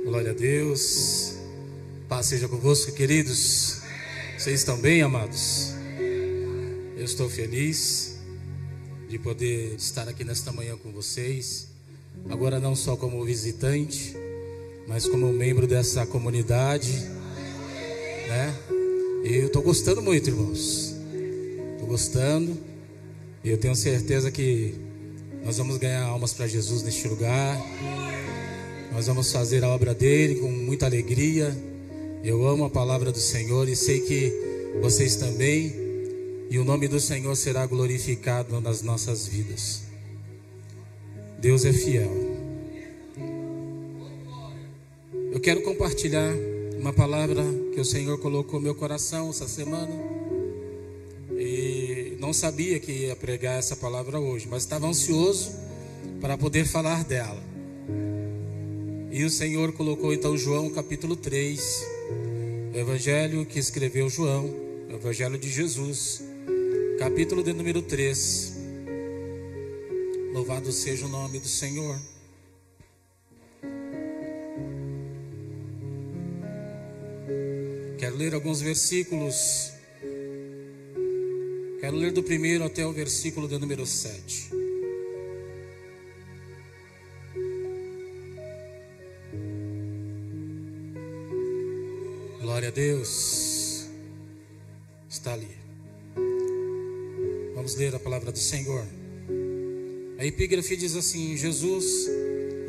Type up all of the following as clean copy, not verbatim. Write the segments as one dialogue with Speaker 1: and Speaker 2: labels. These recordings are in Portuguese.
Speaker 1: Glória a Deus. Paz seja convosco, queridos. Vocês estão bem, amados? Eu estou feliz de poder estar aqui nesta manhã com vocês. Agora não só como visitante, mas como membro dessa comunidade, né? E eu estou gostando muito, irmãos. Estou gostando. E eu tenho certeza que nós vamos ganhar almas para Jesus neste lugar. Nós vamos fazer a obra dele com muita alegria. Eu amo a palavra do Senhor e sei que vocês também. E o nome do Senhor será glorificado nas nossas vidas. Deus é fiel. Eu quero compartilhar uma palavra que o Senhor colocou no meu coração essa semana. E não sabia que ia pregar essa palavra hoje, mas estava ansioso para poder falar dela. E o Senhor colocou então João capítulo 3, o evangelho que escreveu João, o evangelho de Jesus, capítulo de número 3. Louvado seja o nome do Senhor. Quero ler alguns versículos. Quero ler do primeiro até o versículo de número 7. Glória a Deus. Está ali. Vamos ler a palavra do Senhor. A epígrafe diz assim: Jesus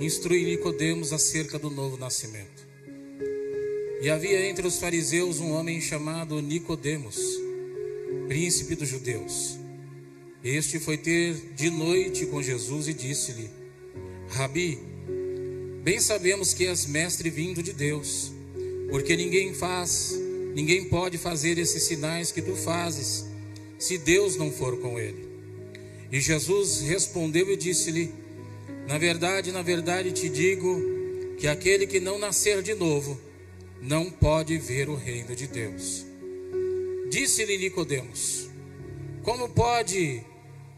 Speaker 1: instrui Nicodemos acerca do novo nascimento. E havia entre os fariseus um homem chamado Nicodemos, príncipe dos judeus. Este foi ter de noite com Jesus e disse-lhe: Rabi, bem sabemos que és mestre vindo de Deus, porque ninguém pode fazer esses sinais que tu fazes, se Deus não for com ele. E Jesus respondeu e disse-lhe: na verdade te digo, que aquele que não nascer de novo, não pode ver o reino de Deus. Disse-lhe Nicodemos: como pode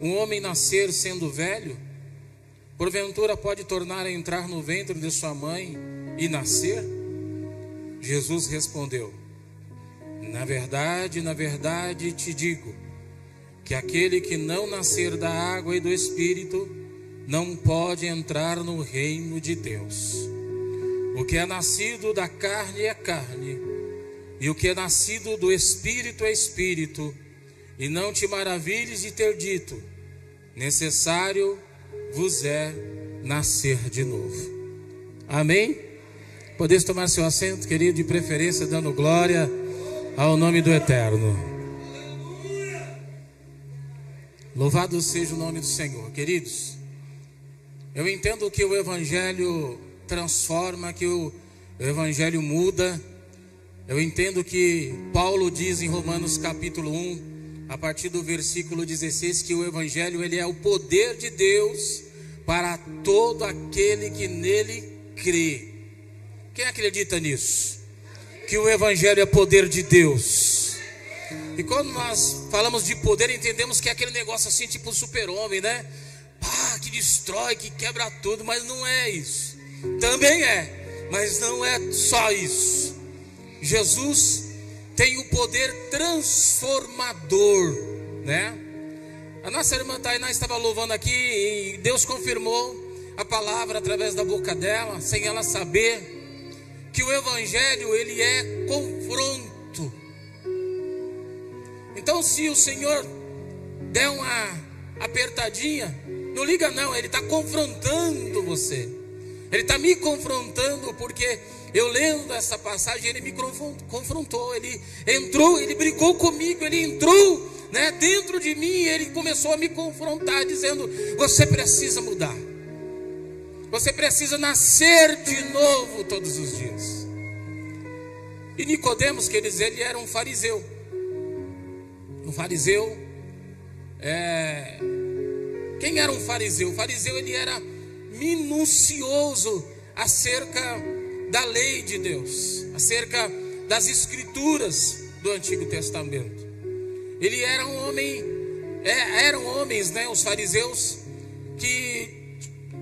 Speaker 1: um homem nascer sendo velho? Porventura pode tornar a entrar no ventre de sua mãe e nascer? Jesus respondeu: na verdade te digo, que aquele que não nascer da água e do Espírito, não pode entrar no reino de Deus. O que é nascido da carne é carne, e o que é nascido do Espírito é Espírito. E não te maravilhes de ter dito: necessário vos é nascer de novo. Amém? Podeis tomar seu assento, querido, de preferência dando glória ao nome do Eterno. Louvado seja o nome do Senhor. Queridos, eu entendo que o Evangelho transforma, que o Evangelho muda. Eu entendo que Paulo diz em Romanos capítulo 1, a partir do versículo 16, que o Evangelho ele é o poder de Deus para todo aquele que nele crê. Quem acredita nisso? Que o Evangelho é poder de Deus. E quando nós falamos de poder, entendemos que é aquele negócio assim, tipo super-homem, né? Que destrói, que quebra tudo, mas não é isso. Também é, mas não é só isso. Jesus tem o poder transformador, né? A nossa irmã Tainá estava louvando aqui e Deus confirmou a palavra através da boca dela, sem ela saber, que o Evangelho ele é confronto. Então, se o Senhor der uma apertadinha, não liga não, Ele está confrontando você. Ele está me confrontando, porque eu lendo essa passagem, Ele me confrontou. Ele entrou, Ele brigou comigo, Ele entrou, né, dentro de mim, e Ele começou a me confrontar, dizendo: você precisa mudar. Você precisa nascer de novo todos os dias. E Nicodemos, quer dizer, ele era um fariseu. Um fariseu, quem era um fariseu? O fariseu ele era minucioso acerca da lei de Deus, acerca das escrituras do Antigo Testamento. Ele era um homem, eram homens, né, os fariseus, que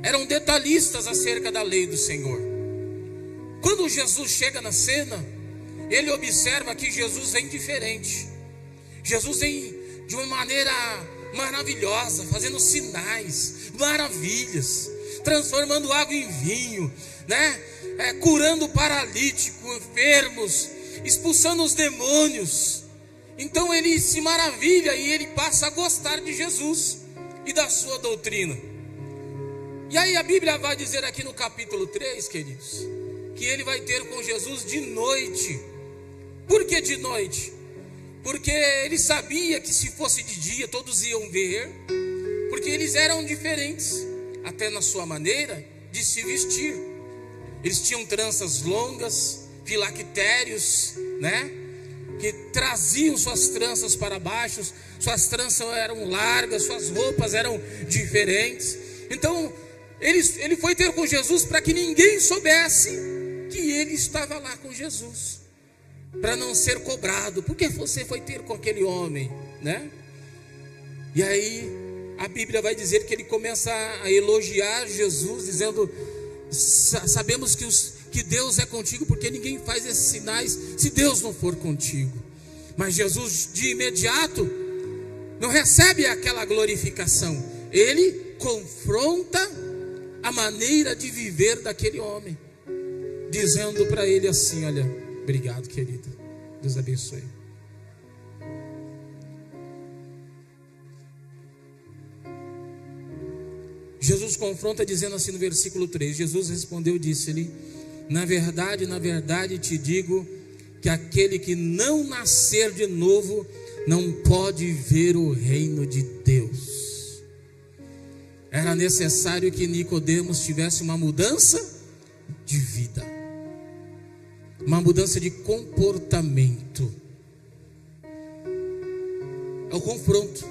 Speaker 1: eram detalhistas acerca da lei do Senhor. quando Jesus chega na cena, ele observa que Jesus vem diferente. Jesus vem de uma maneira maravilhosa, fazendo sinais, maravilhas, transformando água em vinho, né? Curando paralítico, enfermos, expulsando os demônios. Então ele se maravilha e ele passa a gostar de Jesus e da sua doutrina. E aí a Bíblia vai dizer aqui no capítulo 3, queridos, que ele vai ter com Jesus de noite. Por que de noite? Porque ele sabia que se fosse de dia todos iam ver, porque eles eram diferentes, até na sua maneira de se vestir. Eles tinham tranças longas, filactérios, né? Que traziam suas tranças para baixo, suas tranças eram largas, suas roupas eram diferentes. Então ele foi ter com Jesus para que ninguém soubesse que ele estava lá com Jesus, para não ser cobrado. Por que você foi ter com aquele homem, né? E aí a Bíblia vai dizer que ele começa a elogiar Jesus, dizendo: sabemos que Deus é contigo, porque ninguém faz esses sinais se Deus não for contigo. Mas Jesus de imediato não recebe aquela glorificação. Ele confronta a maneira de viver daquele homem, dizendo para ele assim: olha, obrigado, querido, Deus abençoe. Jesus confronta dizendo assim no versículo 3: Jesus respondeu e disse-lhe: na verdade te digo, que aquele que não nascer de novo não pode ver o reino de Deus. Era necessário que Nicodemos tivesse uma mudança de vida, uma mudança de comportamento. É o confronto.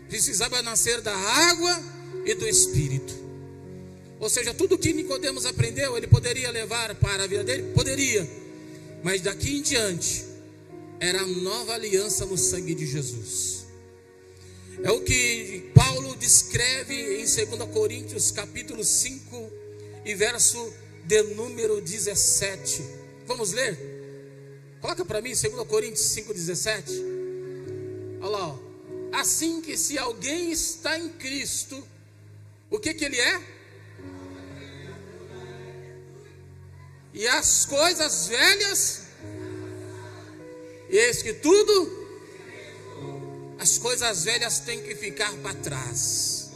Speaker 1: Precisava nascer da água e do Espírito. Ou seja, tudo que Nicodemos aprendeu, ele poderia levar para a vida dele? Poderia. Mas daqui em diante, era a nova aliança no sangue de Jesus. É o que Paulo descreve em 2 Coríntios capítulo 5 e verso de número 17. Vamos ler? Coloca para mim 2 Coríntios 5,17. Olha lá, ó. Assim que se alguém está em Cristo, o que ele é? E as coisas velhas, eis que tudo, as coisas velhas têm que ficar para trás.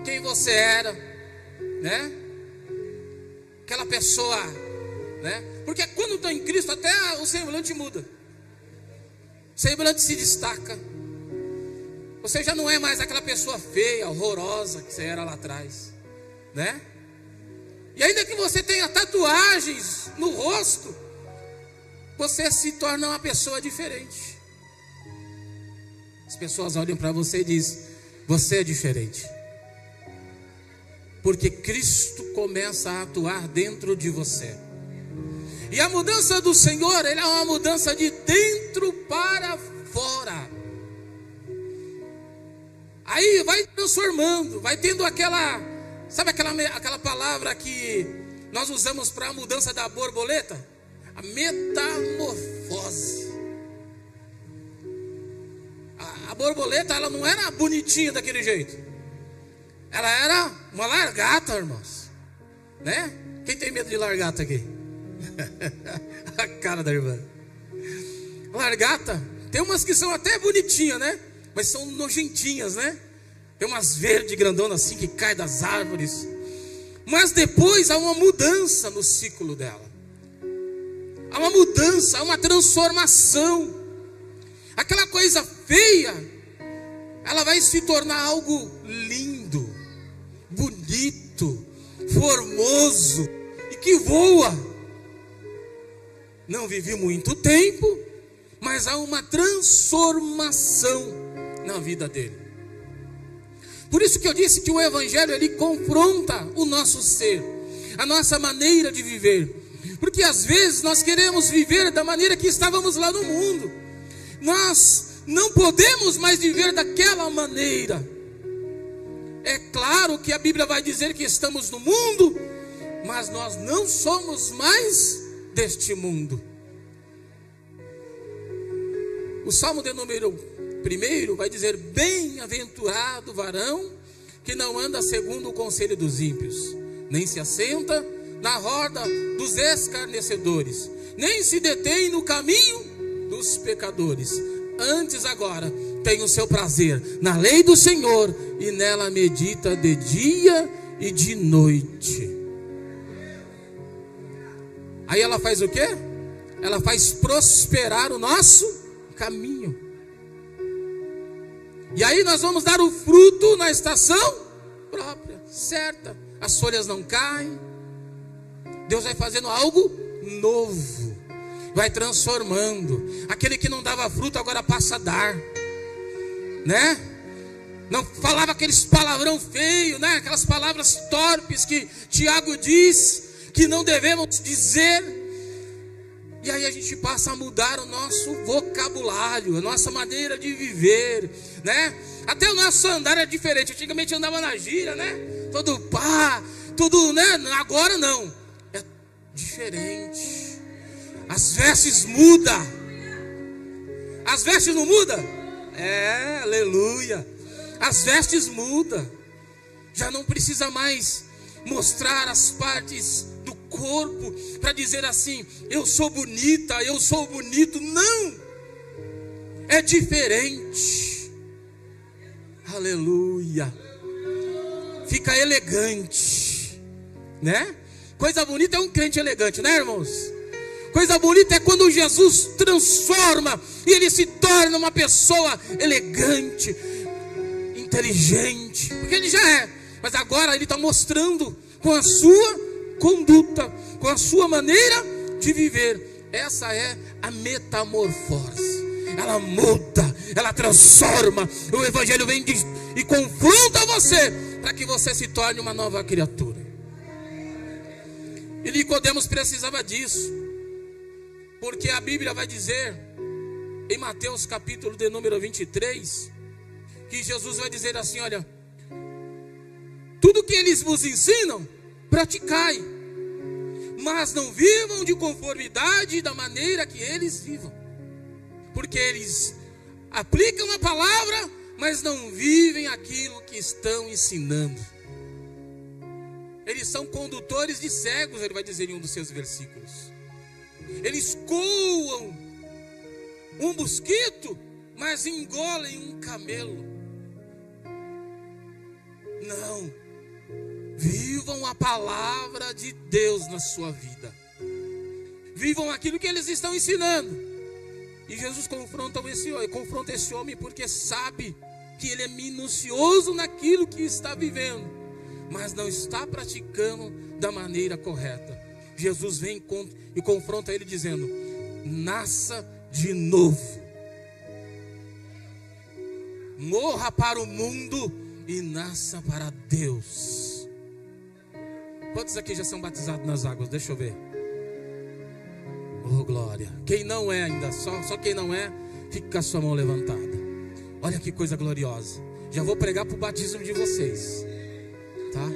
Speaker 1: Quem você era, né? Aquela pessoa, né? Porque quando está em Cristo, até o semblante muda. O semblante se destaca. Você já não é mais aquela pessoa feia, horrorosa que você era lá atrás, né? E ainda que você tenha tatuagens no rosto, você se torna uma pessoa diferente. As pessoas olham para você e dizem: você é diferente. Porque Cristo começa a atuar dentro de você. E a mudança do Senhor, ela é uma mudança de dentro para fora. Aí vai transformando, vai tendo aquela, sabe aquela palavra que nós usamos para a mudança da borboleta? A metamorfose. A borboleta, ela não era bonitinha daquele jeito. Ela era uma largata, irmãos, né? Quem tem medo de largata aqui? A cara da irmã. Largata, tem umas que são até bonitinhas, né? Mas são nojentinhas, né? Tem umas verdes grandonas assim que caem das árvores. Mas depois há uma mudança no ciclo dela. Há uma mudança, há uma transformação. Aquela coisa feia, ela vai se tornar algo lindo, bonito, formoso e que voa. Não vivi muito tempo, mas há uma transformação na vida dele. Por isso que eu disse que o Evangelho, ele confronta o nosso ser, a nossa maneira de viver. Porque às vezes nós queremos viver da maneira que estávamos lá no mundo. Nós não podemos mais viver daquela maneira. É claro que a Bíblia vai dizer que estamos no mundo, mas nós não somos mais deste mundo. O Salmo de número 1 vai dizer: bem-aventurado o varão que não anda segundo o conselho dos ímpios, nem se assenta na roda dos escarnecedores, nem se detém no caminho dos pecadores. Antes agora tem o seu prazer na lei do Senhor, e nela medita de dia e de noite. Aí ela faz o quê? Ela faz prosperar o nosso caminho. E aí nós vamos dar o fruto na estação própria, certa. As folhas não caem. Deus vai fazendo algo novo, vai transformando. Aquele que não dava fruto agora passa a dar, né? Não falava aqueles palavrão feio, né? Aquelas palavras torpes que Tiago diz que não devemos dizer. E aí a gente passa a mudar o nosso vocabulário, a nossa maneira de viver, né? Até o nosso andar é diferente. Antigamente andava na gíria, né? Todo pá, tudo, né? Agora não. É diferente. As vestes mudam. As vestes não mudam? É, aleluia. As vestes mudam. Já não precisa mais mostrar as partes do corpo para dizer assim: eu sou bonita, eu sou bonito. Não, é diferente. Aleluia. Fica elegante, né? Coisa bonita é um crente elegante, né, irmãos? Coisa bonita é quando Jesus transforma e ele se torna uma pessoa elegante, inteligente, porque ele já é, mas agora ele está mostrando com a sua conduta, com a sua maneira de viver. Essa é a metamorfose. Ela muda, ela transforma. O Evangelho vem e confronta você para que você se torne uma nova criatura. E Nicodemos precisava disso, porque a Bíblia vai dizer em Mateus capítulo de número 23 que Jesus vai dizer assim: olha, tudo que eles vos ensinam, praticai, mas não vivam de conformidade da maneira que eles vivam, porque eles aplicam a palavra, mas não vivem aquilo que estão ensinando. Eles são condutores de cegos, ele vai dizer em um dos seus versículos. Eles coam um mosquito, mas engolem um camelo. Não, vivam a palavra de Deus na sua vida. Vivam aquilo que eles estão ensinando. E Jesus confronta esse homem porque sabe que ele é minucioso naquilo que está vivendo, mas não está praticando da maneira correta. Jesus vem e confronta ele dizendo: nasça de novo. Morra para o mundo e nasça para Deus. Quantos aqui já são batizados nas águas? Deixa eu ver. Oh, glória. Quem não é ainda, só quem não é, fica com a sua mão levantada. Olha que coisa gloriosa. Já vou pregar para o batismo de vocês, tá?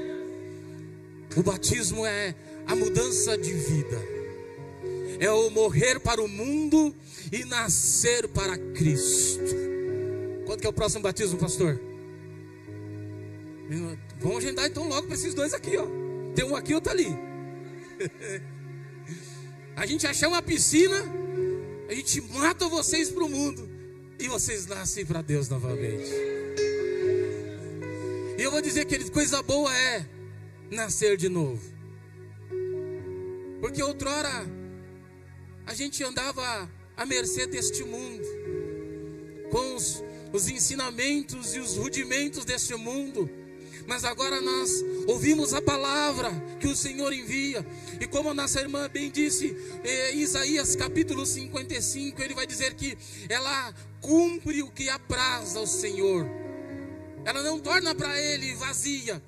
Speaker 1: O batismo é a mudança de vida, é o morrer para o mundo e nascer para Cristo. Quanto que é o próximo batismo, pastor? Vamos agendar então logo para esses dois aqui, ó. Tem um aqui, outro ali. A gente achar uma piscina, a gente mata vocês para o mundo e vocês nascem para Deus novamente. E eu vou dizer, querido, coisa boa é nascer de novo. Porque outrora a gente andava à mercê deste mundo, com os ensinamentos e os rudimentos deste mundo. Mas agora nós ouvimos a palavra que o Senhor envia. E como a nossa irmã bem disse, Isaías capítulo 55, ele vai dizer que ela cumpre o que apraz ao Senhor. Ela não torna para ele vazia.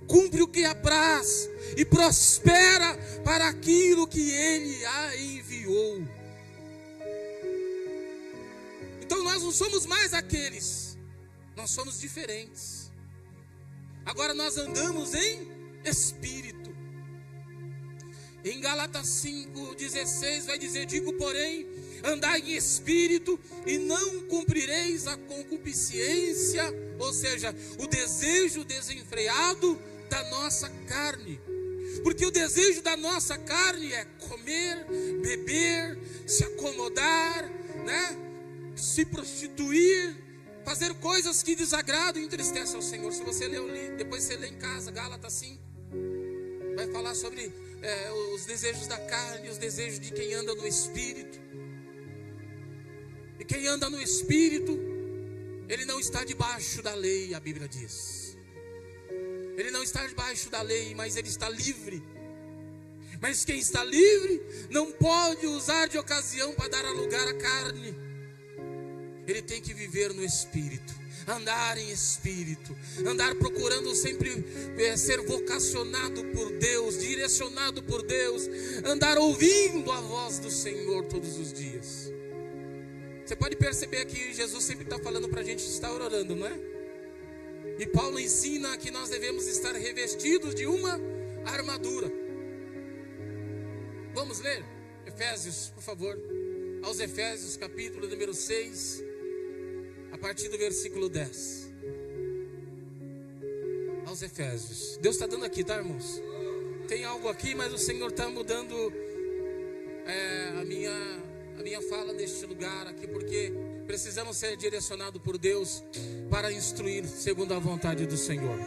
Speaker 1: Cumpre o que apraz e prospera para aquilo que ele a enviou. Então nós não somos mais aqueles. Nós somos diferentes. Agora nós andamos em espírito. Em Gálatas 5:16 vai dizer: digo, porém, andai em espírito e não cumprireis a concupiscência, ou seja, o desejo desenfreado da nossa carne. Porque o desejo da nossa carne é comer, beber, se acomodar, né? Se prostituir, fazer coisas que desagradam e entristecem ao Senhor. Se você leu ali, depois você lê em casa, Gálatas 5, vai falar sobre os desejos da carne, os desejos de quem anda no Espírito. E quem anda no Espírito, ele não está debaixo da lei, a Bíblia diz. Ele não está debaixo da lei, mas ele está livre. Mas quem está livre não pode usar de ocasião para dar lugar à carne. Ele tem que viver no Espírito, andar em Espírito, andar procurando sempre ser vocacionado por Deus, direcionado por Deus, andar ouvindo a voz do Senhor todos os dias. Você pode perceber que Jesus sempre está falando para a gente estar orando, não é? E Paulo ensina que nós devemos estar revestidos de uma armadura. Vamos ler Efésios, por favor. Aos Efésios, capítulo número 6, a partir do versículo 10. Aos Efésios. Deus está dando aqui, tá, irmãos? Tem algo aqui, mas o Senhor está mudando a minha fala neste lugar aqui, porque precisamos ser direcionados por Deus para instruir segundo a vontade do Senhor.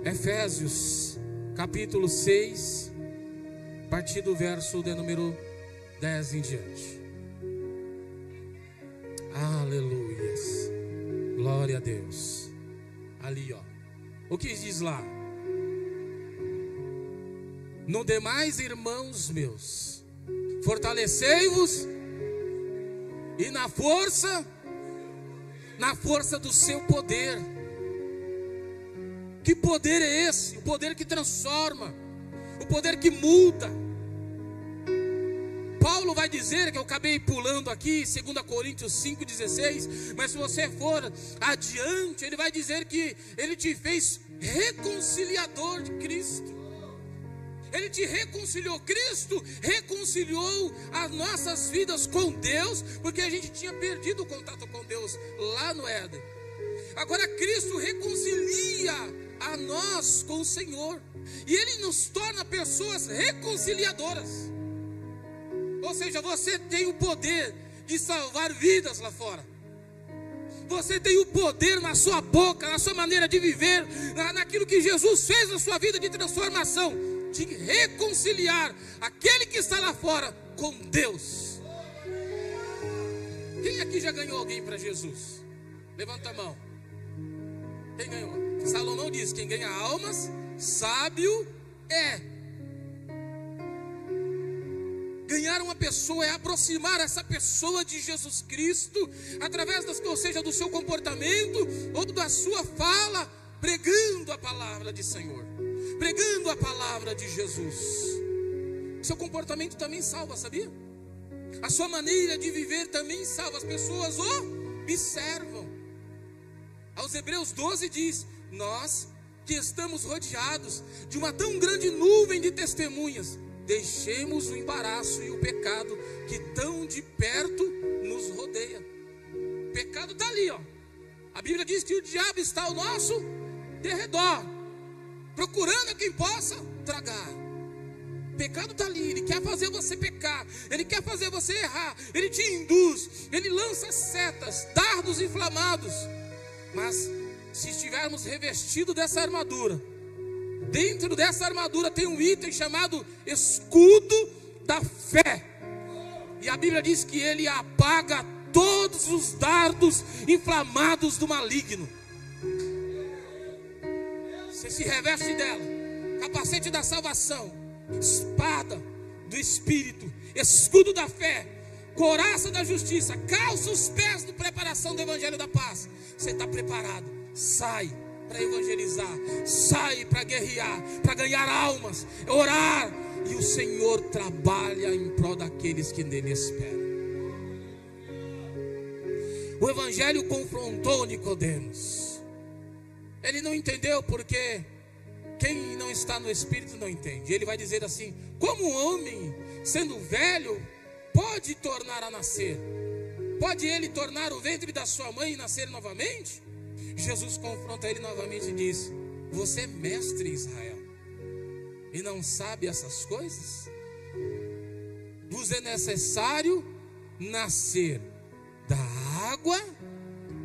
Speaker 1: Efésios, capítulo 6, a partir do verso de número 10 em diante. Aleluias, glória a Deus. Ali, ó, o que diz lá? No demais, irmãos meus, fortalecei-vos e na força do seu poder. Que poder é esse? O poder que transforma, o poder que muda. Paulo vai dizer, que eu acabei pulando aqui, 2 Coríntios 5,16, mas se você for adiante, ele vai dizer que ele te fez reconciliador de Cristo. Ele te reconciliou. Cristo reconciliou as nossas vidas com Deus, porque a gente tinha perdido o contato com Deus lá no Éden. Agora Cristo reconcilia a nós com o Senhor, e Ele nos torna pessoas reconciliadoras. Ou seja, você tem o poder de salvar vidas lá fora. Você tem o poder na sua boca, na sua maneira de viver, naquilo que Jesus fez na sua vida de transformação, de reconciliar aquele que está lá fora com Deus. Quem aqui já ganhou alguém para Jesus? Levanta a mão. Quem ganhou? Salomão diz: quem ganha almas, sábio é. Ganhar uma pessoa é aproximar essa pessoa de Jesus Cristo, através ou seja, do seu comportamento ou da sua fala, pregando a palavra de Senhor, pregando a palavra de Jesus. Seu comportamento também salva, sabia? A sua maneira de viver também salva. As pessoas observam. Aos Hebreus 12 diz: nós que estamos rodeados de uma tão grande nuvem de testemunhas, deixemos o embaraço e o pecado que tão de perto nos rodeia. O pecado está ali, ó. A Bíblia diz que o diabo está ao nosso derredor, procurando quem possa tragar. O pecado está ali, ele quer fazer você pecar, ele quer fazer você errar, ele te induz, ele lança setas, dardos inflamados. Mas se estivermos revestidos dessa armadura, dentro dessa armadura tem um item chamado escudo da fé. E a Bíblia diz que ele apaga todos os dardos inflamados do maligno. Você se reveste dela, capacete da salvação, espada do Espírito, escudo da fé, couraça da justiça, calça os pés de preparação do Evangelho da paz. Você está preparado, sai para evangelizar, sai para guerrear, para ganhar almas, orar, e o Senhor trabalha em prol daqueles que nele esperam. O Evangelho confrontou Nicodemos. Ele não entendeu porque quem não está no Espírito não entende. Ele vai dizer assim: como um homem, sendo velho, pode tornar a nascer? Pode ele tornar o ventre da sua mãe e nascer novamente? Jesus confronta ele novamente e diz: você é mestre, Israel, e não sabe essas coisas? Vos é necessário nascer da água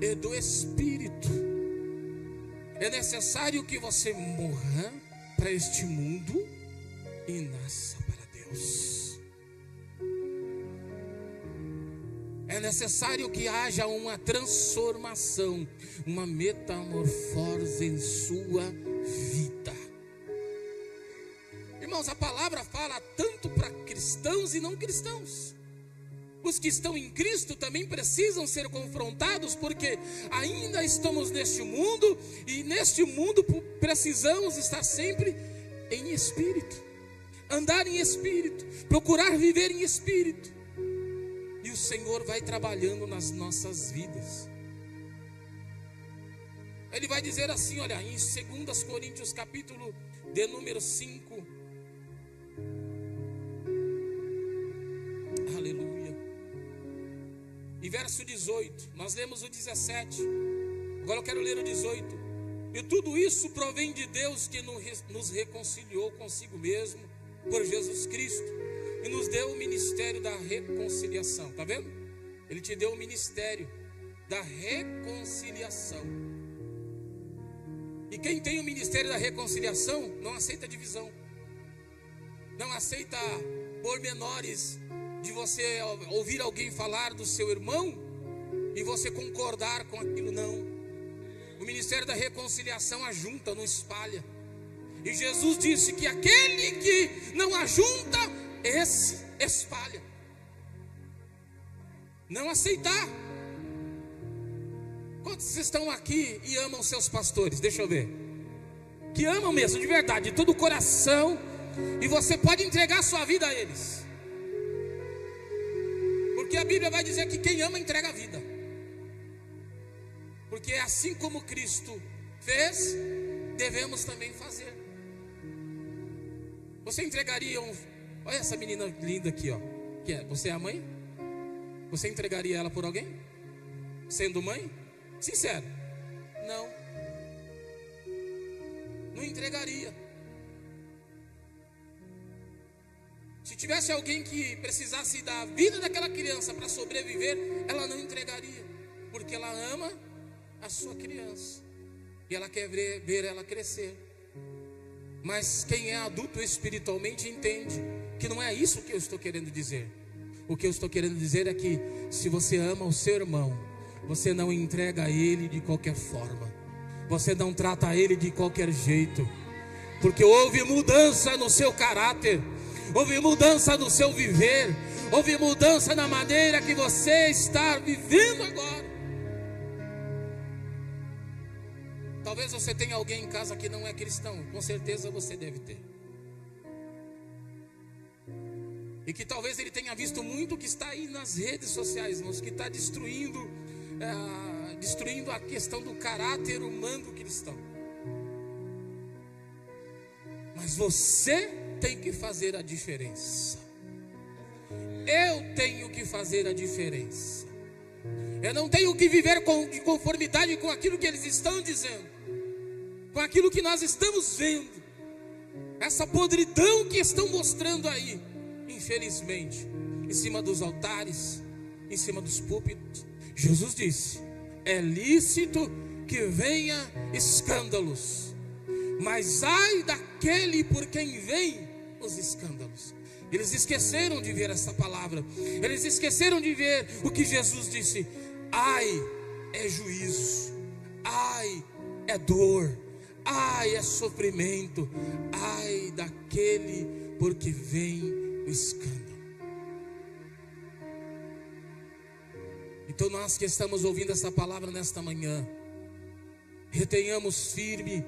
Speaker 1: e do Espírito. É necessário que você morra para este mundo e nasça para Deus. É necessário que haja uma transformação, uma metamorfose em sua vida. Irmãos, a palavra fala tanto para cristãos e não cristãos. Os que estão em Cristo também precisam ser confrontados, porque ainda estamos neste mundo, e neste mundo precisamos estar sempre em espírito, andar em espírito, procurar viver em espírito. E o Senhor vai trabalhando nas nossas vidas. Ele vai dizer assim, olha, em 2 Coríntios capítulo de número 5, aleluia, e verso 18, nós lemos o 17, agora eu quero ler o 18. E tudo isso provém de Deus, que nos reconciliou consigo mesmo por Jesus Cristo e nos deu o ministério da reconciliação. Está vendo? Ele te deu o ministério da reconciliação. E quem tem o ministério da reconciliação não aceita divisão, não aceita pormenores de você ouvir alguém falar do seu irmão e você concordar com aquilo. Não. O ministério da reconciliação ajunta, não espalha. E Jesus disse que aquele que não ajunta, esse espalha. Não aceitar. Quantos estão aqui e amam seus pastores? Deixa eu ver. Que amam mesmo, de verdade, de todo o coração. E você pode entregar sua vida a eles. Porque a Bíblia vai dizer que quem ama entrega a vida. Porque assim como Cristo fez, devemos também fazer. Você entregaria olha essa menina linda aqui, ó. Que é? Você é a mãe? Você entregaria ela por alguém? Sendo mãe? Sincero. Não. Não entregaria. Se tivesse alguém que precisasse da vida daquela criança para sobreviver, ela não entregaria, porque ela ama a sua criança e ela quer ver ela crescer. Mas quem é adulto espiritualmente entende que não é isso que eu estou querendo dizer. O que eu estou querendo dizer é que se você ama o seu irmão, você não entrega a ele de qualquer forma, você não trata ele de qualquer jeito, porque houve mudança no seu caráter, houve mudança no seu viver, houve mudança na maneira que você está vivendo agora. Talvez você tenha alguém em casa que não é cristão, com certeza você deve ter. E que talvez ele tenha visto muito que está aí nas redes sociais, irmãos, que está destruindo a questão do caráter humano cristão. Mas você tem que fazer a diferença. Eu tenho que fazer a diferença. Eu não tenho que viver de conformidade com aquilo que eles estão dizendo, com aquilo que nós estamos vendo, essa podridão que estão mostrando aí, infelizmente, em cima dos altares, em cima dos púlpitos. Jesus disse: é lícito que venha escândalos, mas ai daquele por quem vem os escândalos. Eles esqueceram de ver essa palavra, eles esqueceram de ver o que Jesus disse: ai é juízo, ai é dor, ai é sofrimento, ai daquele por que vem o escândalo. Então nós que estamos ouvindo essa palavra nesta manhã, retenhamos firme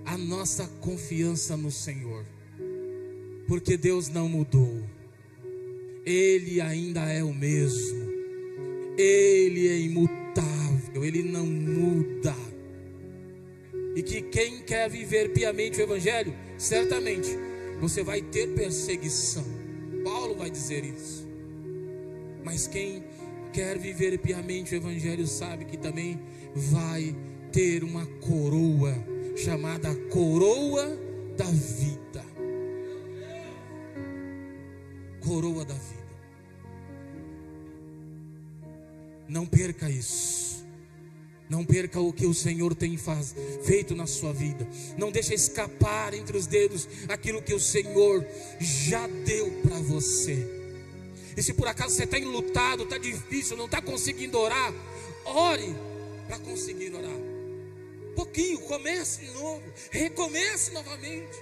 Speaker 1: a nossa confiança no Senhor, porque Deus não mudou, Ele ainda é o mesmo, Ele é imutável, Ele não muda. E que quem quer viver piamente o Evangelho, certamente você vai ter perseguição. Paulo vai dizer isso. Mas quem quer viver piamente o Evangelho sabe que também vai ter uma coroa, chamada coroa da vida. Coroa da vida. Não perca isso. Não perca o que o Senhor tem feito na sua vida. Não deixe escapar entre os dedos aquilo que o Senhor já deu para você. E se por acaso você está enlutado, está difícil, não está conseguindo orar, ore para conseguir orar. Pouquinho, comece de novo, recomece novamente.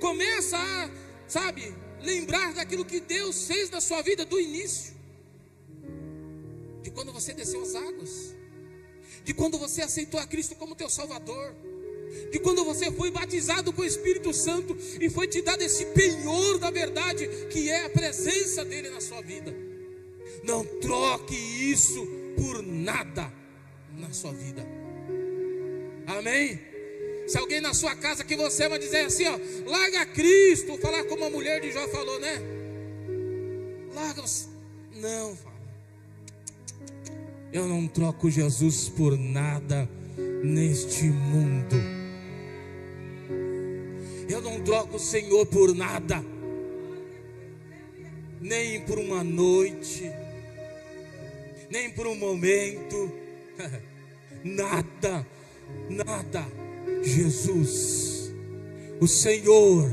Speaker 1: Começa a, lembrar daquilo que Deus fez na sua vida do início. De quando você desceu as águas. De quando você aceitou a Cristo como teu Salvador. De quando você foi batizado com o Espírito Santo e foi te dado esse penhor da verdade, que é a presença dele na sua vida. Não troque isso por nada na sua vida. Amém? Se alguém na sua casa que você vai dizer assim, ó, larga Cristo, falar como a mulher de Jó falou, né? Larga, não, fala. Eu não troco Jesus por nada neste mundo. Eu não troco o Senhor por nada, nem por uma noite, nem por um momento. Nada, nada. Jesus, o Senhor,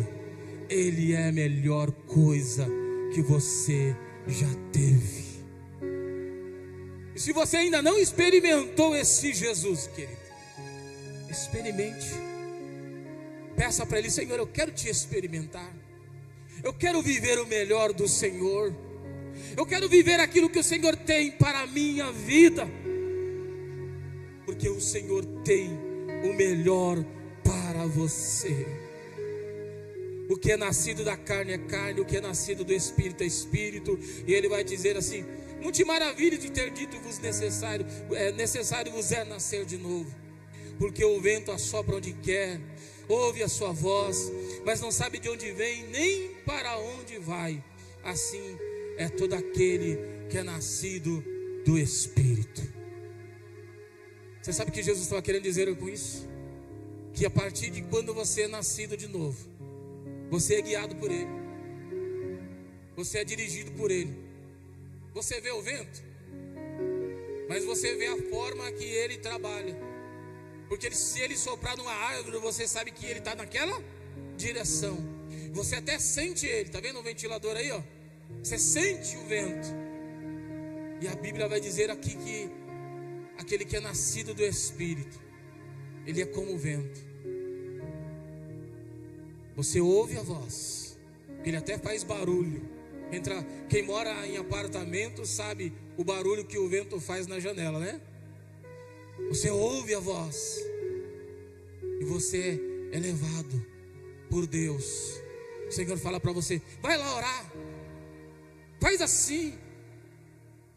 Speaker 1: Ele é a melhor coisa que você já teve. E se você ainda não experimentou esse Jesus, querido, experimente. Peça para Ele: Senhor, eu quero te experimentar. Eu quero viver o melhor do Senhor. Eu quero viver aquilo que o Senhor tem para a minha vida. Porque o Senhor tem o melhor para você. O que é nascido da carne é carne, o que é nascido do Espírito é Espírito. E Ele vai dizer assim: não te maravilhe de ter dito-vos necessário vos é nascer de novo. Porque o vento assopra onde quer, ouve a sua voz, mas não sabe de onde vem, nem para onde vai. Assim é todo aquele que é nascido do Espírito. Você sabe o que Jesus estava querendo dizer com isso? Que a partir de quando você é nascido de novo, você é guiado por Ele, você é dirigido por Ele. Você vê o vento, mas você vê a forma que Ele trabalha. Porque se Ele soprar numa árvore, você sabe que Ele está naquela direção. Você até sente Ele. Está vendo o ventilador aí, ó? Você sente o vento. E a Bíblia vai dizer aqui que aquele que é nascido do Espírito, ele é como o vento. Você ouve a voz, ele até faz barulho. Quem mora em apartamento sabe o barulho que o vento faz na janela, né? Você ouve a voz e você é levado por Deus. O Senhor fala para você: vai lá orar, faz assim,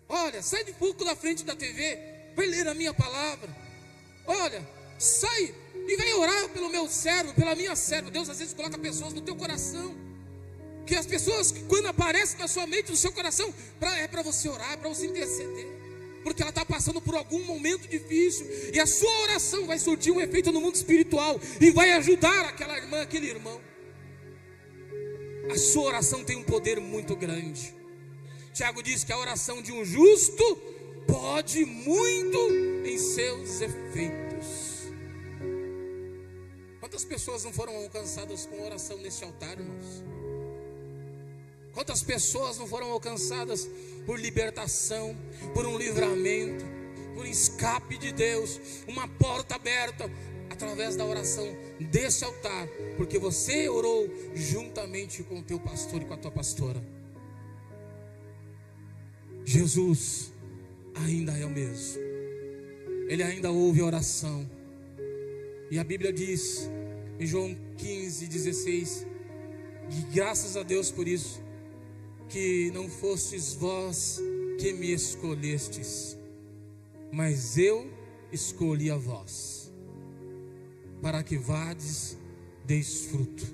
Speaker 1: olha, sai de pouco da frente da TV, vai ler a minha palavra, olha, sai e vai orar pelo meu servo, pela minha serva. Deus às vezes coloca pessoas no teu coração, que as pessoas, quando aparecem na sua mente, no seu coração, é para você orar, é para você interceder, porque ela está passando por algum momento difícil, e a sua oração vai surtir um efeito no mundo espiritual, e vai ajudar aquela irmã, aquele irmão. A sua oração tem um poder muito grande. Tiago diz que a oração de um justo pode muito em seus efeitos. Quantas pessoas não foram alcançadas com oração neste altar, irmãos? Quantas pessoas não foram alcançadas por libertação, por um livramento, por escape de Deus, uma porta aberta através da oração desse altar, porque você orou juntamente com o teu pastor e com a tua pastora. Jesus ainda é o mesmo. Ele ainda ouve a oração. E a Bíblia diz em João 15:16, e graças a Deus por isso, que não fostes vós que me escolhestes, mas eu escolhi a vós. para que vades, deis fruto,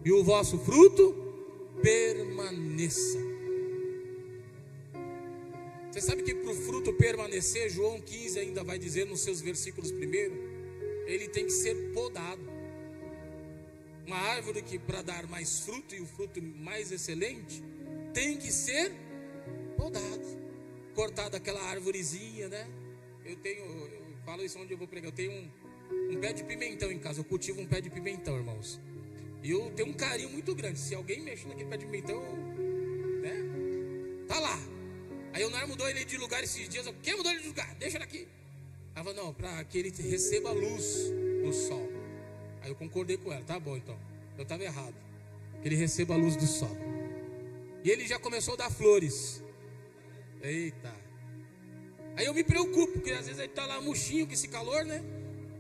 Speaker 1: e o vosso fruto permaneça. Você sabe que para o fruto permanecer, João 15 ainda vai dizer nos seus versículos primeiro, ele tem que ser podado. Uma árvore que para dar mais fruto e o fruto mais excelente, tem que ser podado. Cortado aquela árvorezinha, né? Eu falo isso onde eu vou pregar, eu tenho um pé de pimentão em casa, eu cultivo um pé de pimentão, irmãos. E eu tenho um carinho muito grande, se alguém mexe naquele pé de pimentão, né? Tá lá. Aí o Nar mudou ele de lugar esses dias. Quem mudou ele de lugar? Deixa ele aqui. Ela falou, não, para que ele receba a luz do sol. Aí eu concordei com ela, tá bom então. Eu estava errado. Que ele receba a luz do sol. E ele já começou a dar flores. Eita. Aí eu me preocupo, porque às vezes ele está lá murchinho com esse calor, né?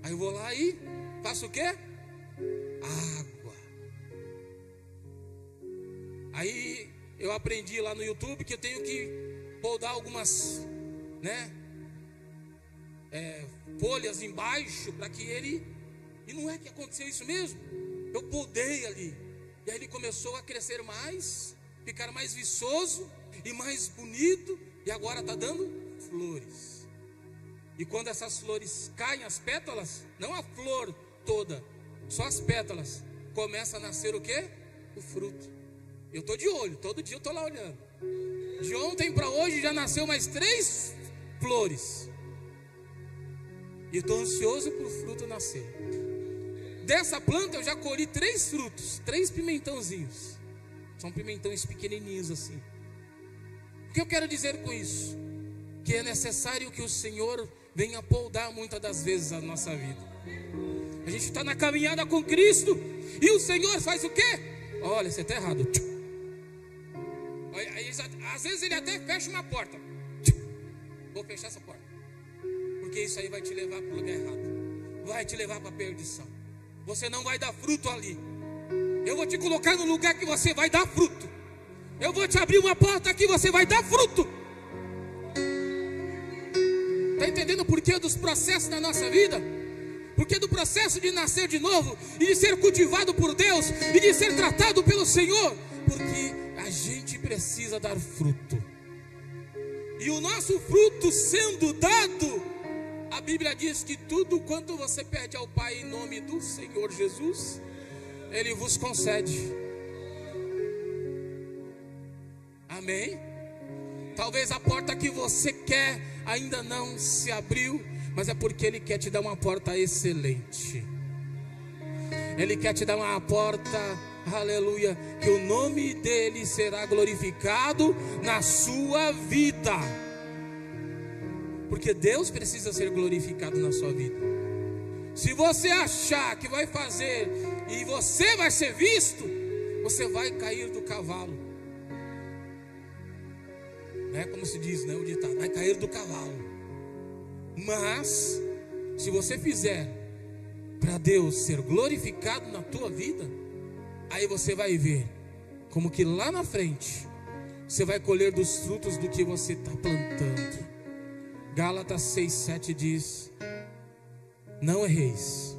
Speaker 1: Aí eu vou lá e faço o quê? Água. Aí eu aprendi lá no YouTube que eu tenho que podar algumas, né, folhas embaixo para que ele, e não é que aconteceu isso mesmo? Eu podei ali, e aí ele começou a crescer mais, ficar mais viçoso e mais bonito, e agora está dando flores. E quando essas flores caem, as pétalas, não a flor toda, só as pétalas, começa a nascer o quê? O fruto. Eu estou de olho, todo dia eu estou lá olhando. De ontem para hoje já nasceu mais 3 flores. E estou ansioso para o fruto nascer. Dessa planta eu já colhi 3 frutos, 3 pimentãozinhos. São pimentões pequenininhos assim. O que eu quero dizer com isso? Que é necessário que o Senhor venha podar muitas das vezes a nossa vida. A gente está na caminhada com Cristo e o Senhor faz o quê? Olha, você está errado. Às vezes ele até fecha uma porta. Vou fechar essa porta, porque isso aí vai te levar para o lugar errado, vai te levar para a perdição. Você não vai dar fruto ali. Eu vou te colocar no lugar que você vai dar fruto. Eu vou te abrir uma porta que você vai dar fruto. Está entendendo o porquê dos processos da nossa vida? Porque do processo de nascer de novo, e de ser cultivado por Deus, e de ser tratado pelo Senhor, porque a gente precisa dar fruto. E o nosso fruto sendo dado, a Bíblia diz que tudo quanto você pede ao Pai em nome do Senhor Jesus, Ele vos concede. Amém? Talvez a porta que você quer ainda não se abriu, mas é porque Ele quer te dar uma porta excelente. Ele quer te dar uma porta, aleluia, que o nome dele será glorificado na sua vida. Porque Deus precisa ser glorificado na sua vida. Se você achar que vai fazer e você vai ser visto, você vai cair do cavalo. Não é como se diz, né, o ditado, vai cair do cavalo. Mas se você fizer para Deus ser glorificado na tua vida, aí você vai ver como que lá na frente você vai colher dos frutos do que você está plantando. Gálatas 6:7 diz: não erreis,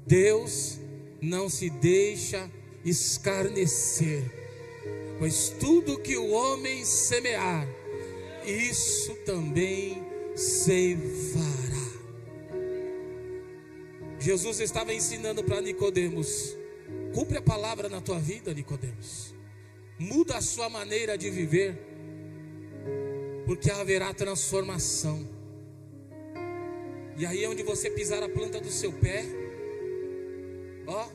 Speaker 1: Deus não se deixa escarnecer, pois tudo que o homem semear, isso também ceifará. Jesus estava ensinando para Nicodemos: cumpre a palavra na tua vida, Nicodemos. Muda a sua maneira de viver, porque haverá transformação. E aí onde você pisar a planta do seu pé, ó,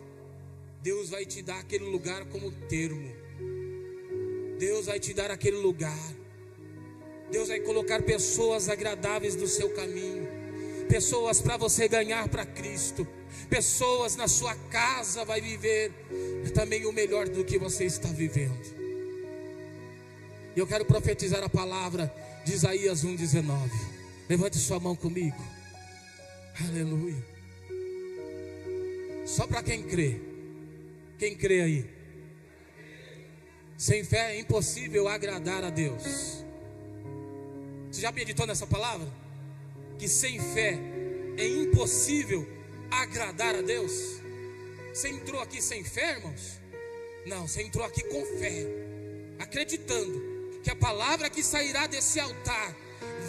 Speaker 1: Deus vai te dar aquele lugar como termo. Deus vai te dar aquele lugar. Deus vai colocar pessoas agradáveis no seu caminho, pessoas para você ganhar para Cristo, pessoas na sua casa vai viver também o melhor do que você está vivendo. E eu quero profetizar a palavra de Isaías 1:19. Levante sua mão comigo. Aleluia. Só para quem crê. Quem crê aí? Sem fé é impossível agradar a Deus. Você já meditou nessa palavra? Que sem fé é impossível agradar a Deus? Você entrou aqui sem fé, irmãos? Não, você entrou aqui com fé, acreditando que a palavra que sairá desse altar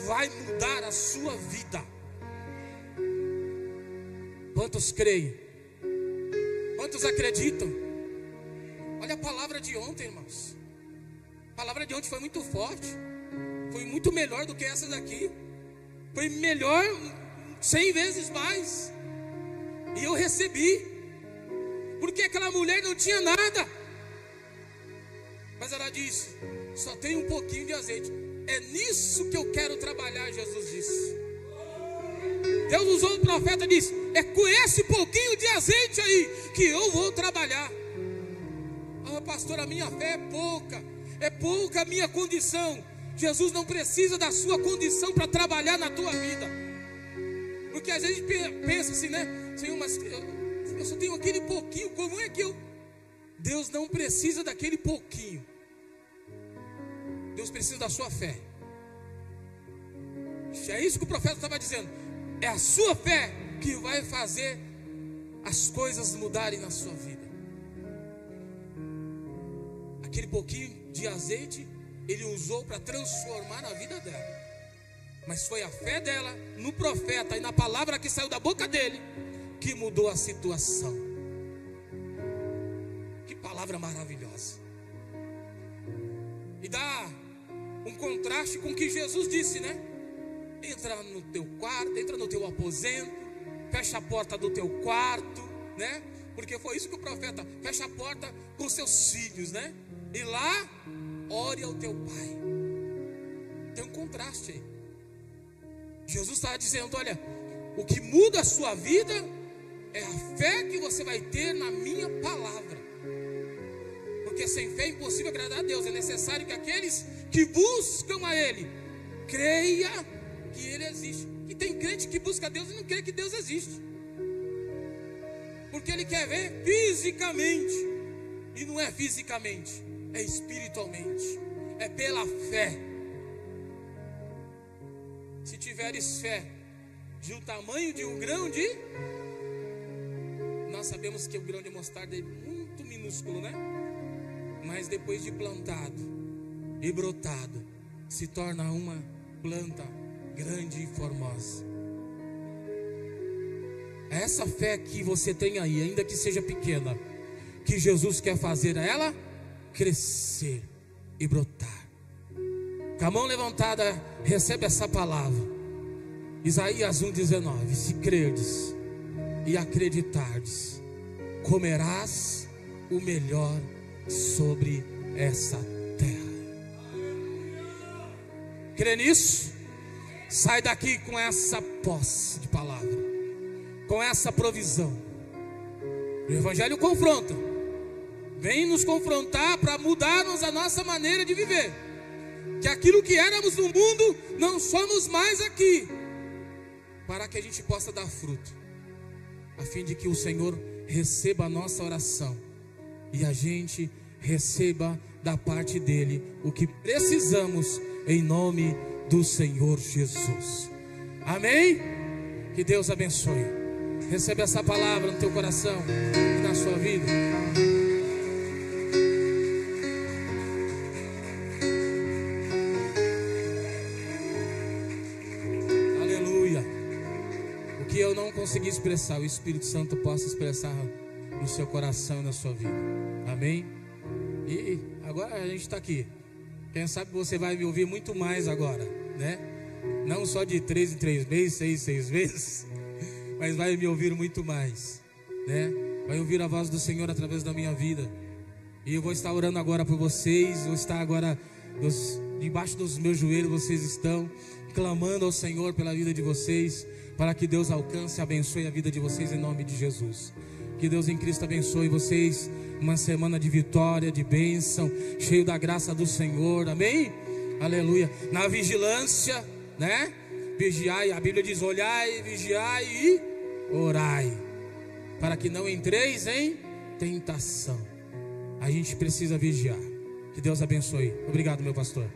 Speaker 1: vai mudar a sua vida. Quantos creem? Quantos acreditam? Olha a palavra de ontem, irmãos. A palavra de ontem foi muito forte. Foi muito melhor do que essa daqui. Foi melhor 100 vezes mais. E eu recebi. Porque aquela mulher não tinha nada. Mas ela disse: só tem um pouquinho de azeite. É nisso que eu quero trabalhar, Jesus disse. Deus usou o profeta e disse: é com esse pouquinho de azeite aí que eu vou trabalhar. Ah, pastor, a minha fé é pouca a minha condição. Jesus não precisa da sua condição para trabalhar na tua vida. Porque às vezes a gente pensa assim, né? Senhor, mas eu só tenho aquele pouquinho, como é que eu... Deus não precisa daquele pouquinho. Deus precisa da sua fé. É isso que o profeta estava dizendo. É a sua fé que vai fazer as coisas mudarem na sua vida. Aquele pouquinho de azeite ele usou para transformar a vida dela. Mas foi a fé dela no profeta e na palavra que saiu da boca dele que mudou a situação. Que palavra maravilhosa. E dá um contraste com o que Jesus disse, né? Entra no teu quarto, entra no teu aposento, fecha a porta do teu quarto, né? Porque foi isso que o profeta, fecha a porta com seus filhos, né? E lá, ore ao teu pai. Tem um contraste aí. Jesus está dizendo: olha, o que muda a sua vida é a fé que você vai ter na minha palavra. Porque sem fé é impossível agradar a Deus. É necessário que aqueles que buscam a Ele creia que Ele existe. E tem crente que busca a Deus e não crê que Deus existe, porque ele quer ver fisicamente. E não é fisicamente, é espiritualmente, é pela fé. Se tiveres fé de um tamanho de um grão de... Nós sabemos que o grão de mostarda é muito minúsculo, né? Mas depois de plantado e brotado, se torna uma planta grande e formosa. É essa fé que você tem aí, ainda que seja pequena, que Jesus quer fazer ela crescer e brotar. Com a mão levantada, recebe essa palavra. Isaías 1,19: se crerdes e acreditardes, comerás o melhor sobre essa terra. Crê nisso? Sai daqui com essa posse de palavra, com essa provisão. O Evangelho confronta, vem nos confrontar para mudarmos a nossa maneira de viver. Que aquilo que éramos no mundo, não somos mais aqui, para que a gente possa dar fruto, a fim de que o Senhor receba a nossa oração e a gente receba da parte dele o que precisamos, em nome do Senhor Jesus. Amém? Que Deus abençoe. Recebe essa palavra no teu coração e na sua vida. Aleluia. O que eu não consegui expressar, o Espírito Santo possa expressar no seu coração e na sua vida. Amém? E agora a gente está aqui. Quem sabe você vai me ouvir muito mais agora, né? Não só de 3 em 3 meses, 6 em 6 meses, mas vai me ouvir muito mais, né? Vai ouvir a voz do Senhor através da minha vida. E eu vou estar orando agora por vocês. Vou estar agora debaixo dos meus joelhos. Vocês estão clamando ao Senhor pela vida de vocês, para que Deus alcance e abençoe a vida de vocês em nome de Jesus. Que Deus em Cristo abençoe vocês. Uma semana de vitória, de bênção, cheio da graça do Senhor. Amém? Aleluia. Na vigilância, né? Vigiai, a Bíblia diz: olhai, vigiai e orai, para que não entreis em tentação. A gente precisa vigiar. Que Deus abençoe. Obrigado, meu pastor.